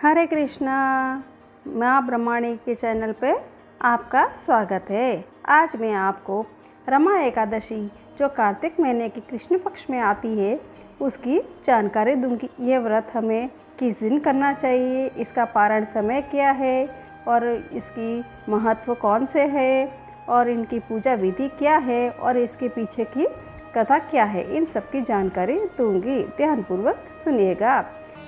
हरे कृष्णा। माँ ब्रह्माणी के चैनल पे आपका स्वागत है। आज मैं आपको रमा एकादशी जो कार्तिक महीने के कृष्ण पक्ष में आती है उसकी जानकारी दूंगी। ये व्रत हमें किस दिन करना चाहिए, इसका पारण समय क्या है और इसकी महत्व कौन से है और इनकी पूजा विधि क्या है और इसके पीछे की कथा क्या है, इन सब की जानकारी दूंगी। ध्यानपूर्वक सुनिएगा।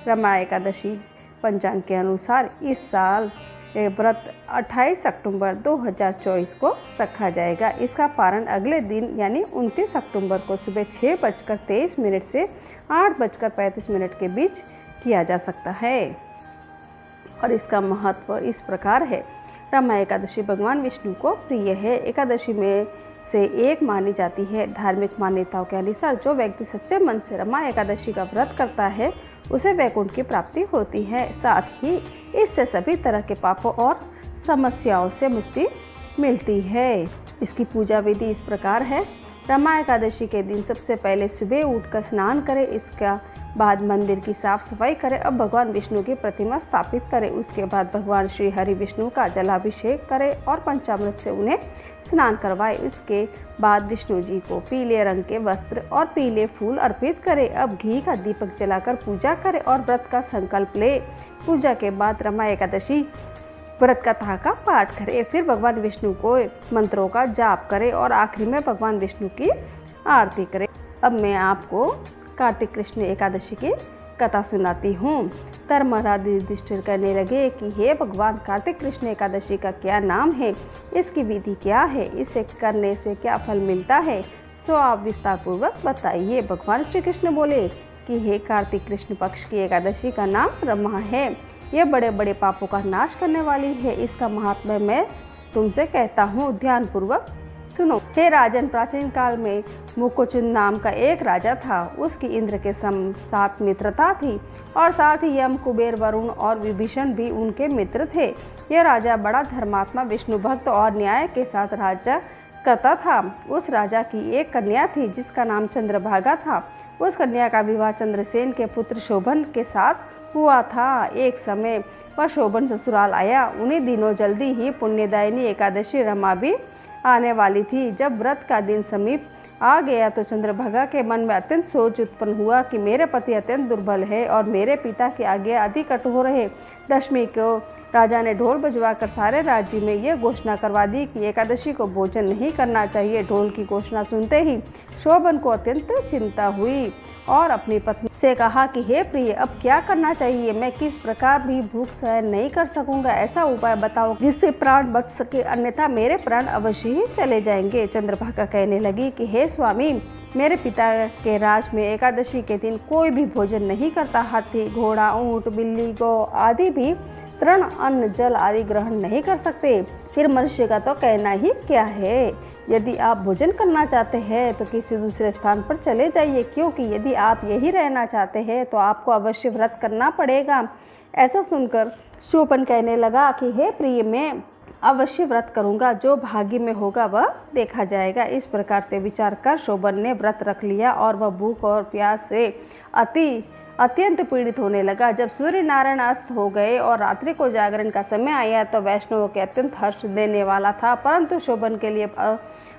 रमा एकादशी पंचांग के अनुसार इस साल व्रत 28 अक्टूबर 2024 को रखा जाएगा। इसका पारण अगले दिन यानी 29 अक्टूबर को सुबह 6:23 से 8:35 के बीच किया जा सकता है। और इसका महत्व इस प्रकार है। रमा एकादशी भगवान विष्णु को प्रिय है। एकादशी में से एक मानी जाती है। धार्मिक मान्यताओं के अनुसार जो व्यक्ति सच्चे मन से रमा एकादशी का व्रत करता है उसे वैकुंठ की प्राप्ति होती है। साथ ही इससे सभी तरह के पापों और समस्याओं से मुक्ति मिलती है। इसकी पूजा विधि इस प्रकार है। रमा एकादशी के दिन सबसे पहले सुबह उठकर स्नान करें। इसका बाद मंदिर की साफ सफाई करें। अब भगवान विष्णु की प्रतिमा स्थापित करें। उसके बाद भगवान श्री हरि विष्णु का जलाभिषेक करें और पंचामृत से उन्हें स्नान करवाएं। उसके बाद विष्णु जी को पीले रंग के वस्त्र और पीले फूल अर्पित करें। अब घी का दीपक जलाकर पूजा करें और व्रत का संकल्प ले। पूजा के बाद रमा एकादशी व्रत कथा का पाठ करें। फिर भगवान विष्णु को मंत्रों का जाप करें और आखिरी में भगवान विष्णु की आरती करें। अब मैं आपको कार्तिक कृष्ण एकादशी की कथा सुनाती हूँ। धर्मराज युधिष्ठिर कहने लगे कि हे भगवान, कार्तिक कृष्ण एकादशी का क्या नाम है, इसकी विधि क्या है, इसे करने से क्या फल मिलता है, सो आप विस्तार पूर्वक बताइए। भगवान श्री कृष्ण बोले कि हे कार्तिक कृष्ण पक्ष की एकादशी का नाम रमा है। यह बड़े बड़े पापों का नाश करने वाली है। इसका महात्म्य मैं तुमसे कहता हूँ, ध्यान पूर्वक सुनो। हे राजन, प्राचीन काल में मुकुचुंद नाम का एक राजा था। उसकी इंद्र के साथ मित्रता थी और साथ ही यम, कुबेर, वरुण और विभीषण भी उनके मित्र थे। यह राजा बड़ा धर्मात्मा, विष्णु भक्त और न्याय के साथ राज्य करता था। उस राजा की एक कन्या थी जिसका नाम चंद्रभागा था। उस कन्या का विवाह चंद्रसेन के पुत्र शोभन के साथ हुआ था। एक समय वह शोभन ससुराल आया। उन्हीं दिनों जल्दी ही पुण्यदायिनी एकादशी रमा भी आने वाली थी। जब व्रत का दिन समीप आ गया तो चंद्रभागा के मन में अत्यंत सोच उत्पन्न हुआ कि मेरे पति अत्यंत दुर्बल है और मेरे पिता की आज्ञा अति कठोर है। दशमी को राजा ने ढोल बजवाकर सारे राज्य में यह घोषणा करवा दी कि एकादशी को भोजन नहीं करना चाहिए। ढोल की घोषणा सुनते ही शोभन को अत्यंत चिंता हुई और अपनी पत्नी से कहा कि हे प्रिय, अब क्या करना चाहिए? मैं किस प्रकार भी भूख सहन नहीं कर सकूंगा। ऐसा उपाय बताओ जिससे प्राण बच सके, अन्यथा मेरे प्राण अवश्य ही चले जाएंगे। चंद्रभागा कहने लगी कि हे स्वामी, मेरे पिता के राज में एकादशी के दिन कोई भी भोजन नहीं करता। हाथी, घोड़ा, ऊंट, बिल्ली, गौ आदि भी तृण, अन्न, जल आदि ग्रहण नहीं कर सकते। फिर मनुष्य का तो कहना ही क्या है। यदि आप भोजन करना चाहते हैं तो किसी दूसरे स्थान पर चले जाइए, क्योंकि यदि आप यही रहना चाहते हैं तो आपको अवश्य व्रत करना पड़ेगा। ऐसा सुनकर शोभन कहने लगा कि हे प्रिय, मैं अवश्य व्रत करूंगा। जो भाग्य में होगा वह देखा जाएगा। इस प्रकार से विचार कर शोभन ने व्रत रख लिया और वह भूख और प्यास से अत्यंत पीड़ित होने लगा। जब सूर्य नारायण अस्त हो गए और रात्रि को जागरण का समय आया तो वैष्णवों के अत्यंत हर्ष देने वाला था, परंतु शोभन के लिए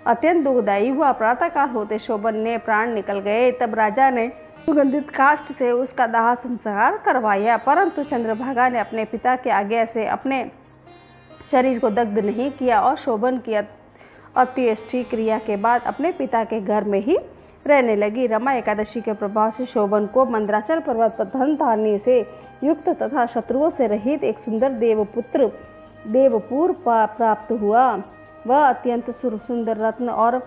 अत्यंत दुखदायी हुआ। प्रातःकाल होते शोभन ने प्राण निकल गए। तब राजा ने सुगंधित काष्ठ से उसका दाह संस्कार करवाया, परंतु चंद्रभागा ने अपने पिता की आज्ञा से अपने शरीर को दग्ध नहीं किया और शोभन की अंत्येष्टि क्रिया के बाद अपने पिता के घर में ही रहने लगी। रमा एकादशी के प्रभाव से शोभन को मंदराचल पर्वत पर धन धान्य से युक्त तथा शत्रुओं से रहित एक सुंदर देवपुर प्राप्त हुआ। वह अत्यंत सुंदर रत्न और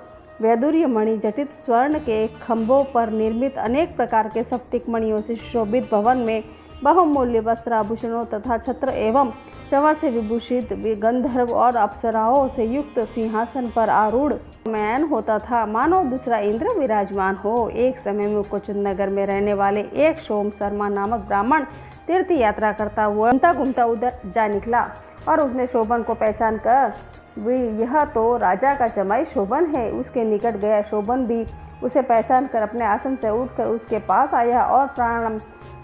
वैदुर्य मणि जटित स्वर्ण के खंभों पर निर्मित अनेक प्रकार के सप्तिक मणियों से शोभित भवन में बहुमूल्य वस्त्र, आभूषणों तथा छत्र एवं चंवर से विभूषित गंधर्व और अप्सराओं से युक्त सिंहासन पर आरूढ़ मैन होता था, मानो दूसरा इंद्र विराजमान हो। एक समय मुकुचुंद नगर में रहने वाले एक सोम शर्मा नामक ब्राह्मण तीर्थ यात्रा करता हुआ घूमता उधर जा निकला और उसने शोभन को पहचान कर यह तो राजा का जमाई शोभन है, उसके निकट गया। शोभन भी उसे पहचान कर अपने आसन से उठकर उसके पास आया और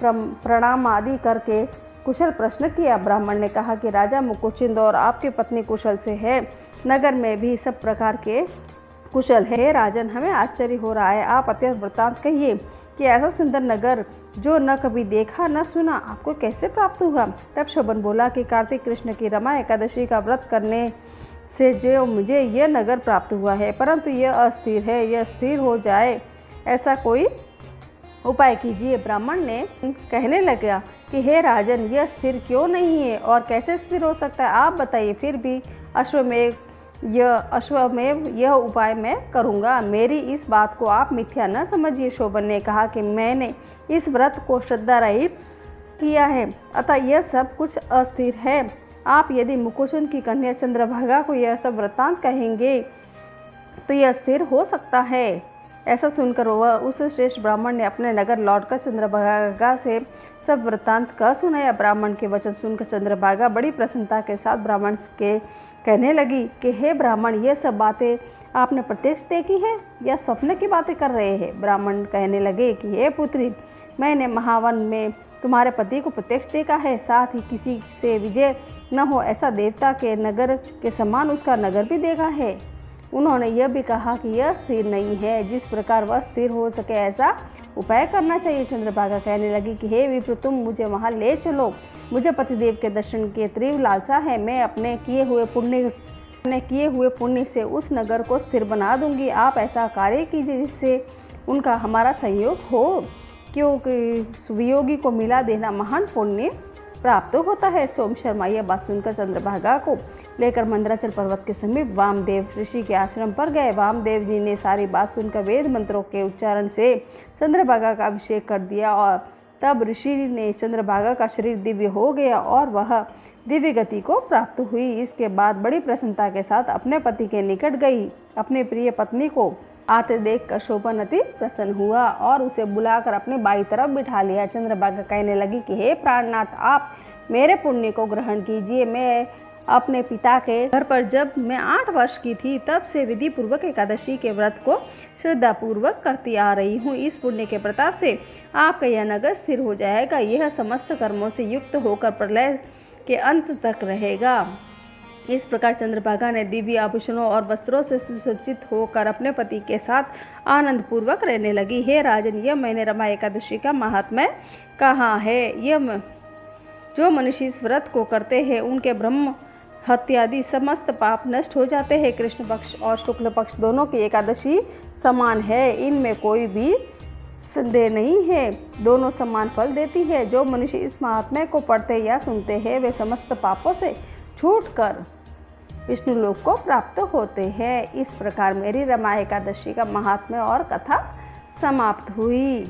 प्रणाम आदि करके कुशल प्रश्न किया। ब्राह्मण ने कहा कि राजा मुकुचिंद और आपकी पत्नी कुशल से है, नगर में भी सब प्रकार के कुशल है। राजन, हमें आश्चर्य हो रहा है, आप अत्यंत वृत्तांत कहिए कि ऐसा सुंदर नगर जो न कभी देखा न सुना आपको कैसे प्राप्त हुआ। तब शोभन बोला कि कार्तिक कृष्ण की रमा एकादशी का व्रत करने से जो मुझे यह नगर प्राप्त हुआ है, परंतु यह अस्थिर है, यह स्थिर हो जाए ऐसा कोई उपाय कीजिए। ब्राह्मण ने कहने लगा कि हे राजन, यह स्थिर क्यों नहीं है और कैसे स्थिर हो सकता है, आप बताइए। फिर भी अश्वमेव यह उपाय मैं करूँगा, मेरी इस बात को आप मिथ्या न समझिए। शोभन ने कहा कि मैंने इस व्रत को श्रद्धा रहित किया है, अतः यह सब कुछ अस्थिर है। आप यदि मुकुचुंद की कन्या चंद्रभागा को यह सब वृत्तांत कहेंगे तो यह स्थिर हो सकता है। ऐसा सुनकर वह उस श्रेष्ठ ब्राह्मण ने अपने नगर लौटकर चंद्रभागा से सब वृत्तांत कह सुनाया। ब्राह्मण के वचन सुनकर चंद्रभागा बड़ी प्रसन्नता के साथ ब्राह्मण के कहने लगी कि हे ब्राह्मण, यह सब बातें आपने प्रत्यक्ष देखी है या सपने की बातें कर रहे हैं। ब्राह्मण कहने लगे कि हे पुत्री, मैंने महावन में तुम्हारे पति को प्रत्यक्ष देखा है, साथ ही किसी से विजय न हो ऐसा देवता के नगर के समान उसका नगर भी देखा है। उन्होंने यह भी कहा कि यह स्थिर नहीं है, जिस प्रकार वह स्थिर हो सके ऐसा उपाय करना चाहिए। चंद्रभागा कहने लगी कि हे विप्र, तुम मुझे वहाँ ले चलो, मुझे पतिदेव के दर्शन की तीव्र लालसा है। मैं अपने किए हुए पुण्य से उस नगर को स्थिर बना दूंगी। आप ऐसा कार्य कीजिए जिससे उनका हमारा सहयोग हो, क्योंकि सुवियोगी को मिला देना महान पुण्य प्राप्त होता है। सोम शर्मा यह बात सुनकर चंद्रभागा को लेकर मंदराचल पर्वत के समीप वामदेव ऋषि के आश्रम पर गए। वामदेव जी ने सारी बात सुनकर वेद मंत्रों के उच्चारण से चंद्रभागा का अभिषेक कर दिया और तब ऋषि ने चंद्रभागा का शरीर दिव्य हो गया और वह दिव्य गति को प्राप्त हुई। इसके बाद बड़ी प्रसन्नता के साथ अपने पति के निकट गई। अपने प्रिय पत्नी को आते देखकर शोभन अति प्रसन्न हुआ और उसे बुलाकर अपने बाई तरफ बिठा लिया। चंद्रभागा कहने लगी कि हे प्राणनाथ, आप मेरे पुण्य को ग्रहण कीजिए। मैं अपने पिता के घर पर जब मैं 8 वर्ष की थी तब से विधि पूर्वक एकादशी के व्रत को श्रद्धा पूर्वक करती आ रही हूँ। इस पुण्य के प्रताप से आपका यह नगर स्थिर हो जाएगा। यह समस्त कर्मों से युक्त होकर प्रलय के अंत तक रहेगा। इस प्रकार चंद्रभागा ने दिव्य आभूषणों और वस्त्रों से सुसज्जित होकर अपने पति के साथ आनंद पूर्वक रहने लगी। हे राजन, यह मैंने रमा एकादशी का महात्म्य कहा है। यह जो मनुष्य इस व्रत को करते हैं उनके ब्रह्म हत्यादि समस्त पाप नष्ट हो जाते हैं। कृष्ण पक्ष और शुक्ल पक्ष दोनों की एकादशी समान है, इनमें कोई भी संदेह नहीं है, दोनों समान फल देती है। जो मनुष्य इस महात्म्य को पढ़ते या सुनते हैं वे समस्त पापों से छूटकर विष्णु लोक को प्राप्त होते हैं। इस प्रकार मेरी रमा एकादशी का महात्म्य और कथा समाप्त हुई।